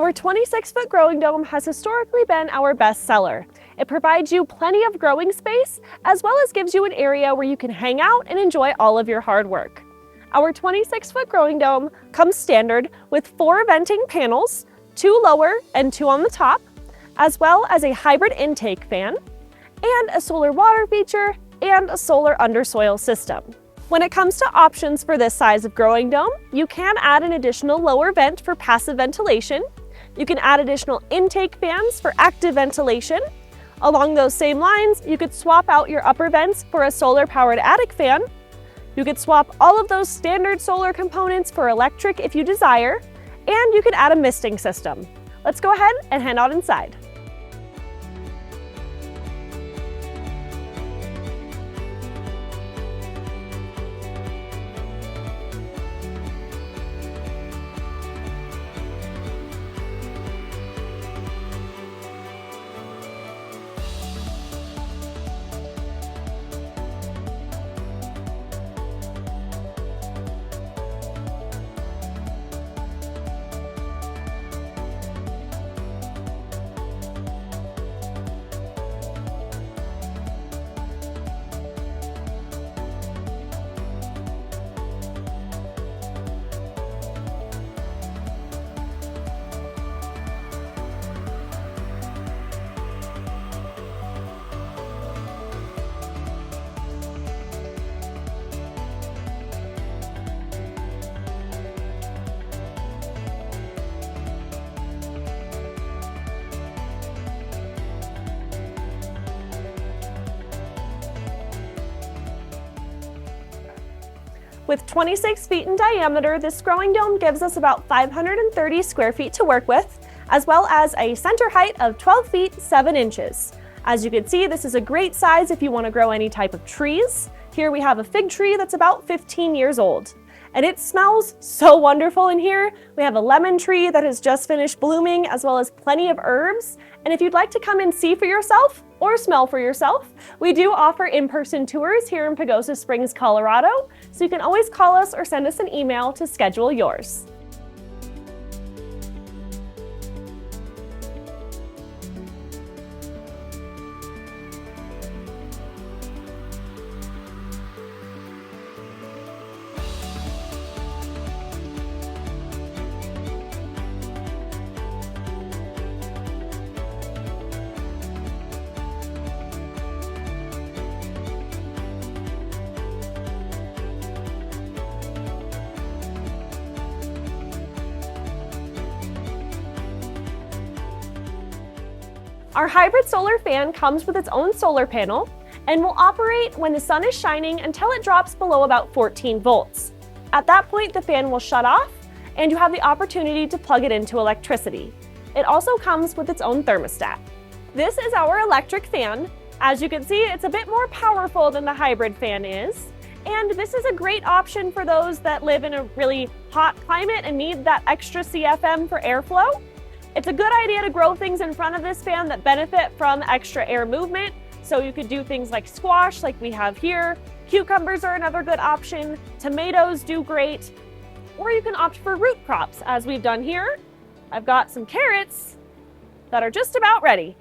Our 26-foot growing dome has historically been our best seller. It provides you plenty of growing space, as well as gives you an area where you can hang out and enjoy all of your hard work. Our 26-foot growing dome comes standard with 4 venting panels, 2 lower and 2 on the top, as well as a hybrid intake fan, and a solar water feature and a solar undersoil system. When it comes to options for this size of growing dome, you can add an additional lower vent for passive ventilation. You can add additional intake fans for active ventilation. Along those same lines, you could swap out your upper vents for a solar-powered attic fan. You could swap all of those standard solar components for electric if you desire, and you could add a misting system. Let's go ahead and head out inside. With 26 feet in diameter, this growing dome gives us about 530 square feet to work with, as well as a center height of 12 feet 7 inches. As you can see, this is a great size if you want to grow any type of trees. Here we have a fig tree that's about 15 years old. And it smells so wonderful in here. We have a lemon tree that has just finished blooming, as well as plenty of herbs. And if you'd like to come and see for yourself or smell for yourself, we do offer in-person tours here in Pagosa Springs, Colorado. So you can always call us or send us an email to schedule yours. Our hybrid solar fan comes with its own solar panel and will operate when the sun is shining until it drops below about 14 volts. At that point, the fan will shut off and you have the opportunity to plug it into electricity. It also comes with its own thermostat. This is our electric fan. As you can see, it's a bit more powerful than the hybrid fan is. And this is a great option for those that live in a really hot climate and need that extra CFM for airflow. It's a good idea to grow things in front of this fan that benefit from extra air movement. So you could do things like squash, like we have here. Cucumbers are another good option. Tomatoes do great. Or you can opt for root crops, as we've done here. I've got some carrots that are just about ready.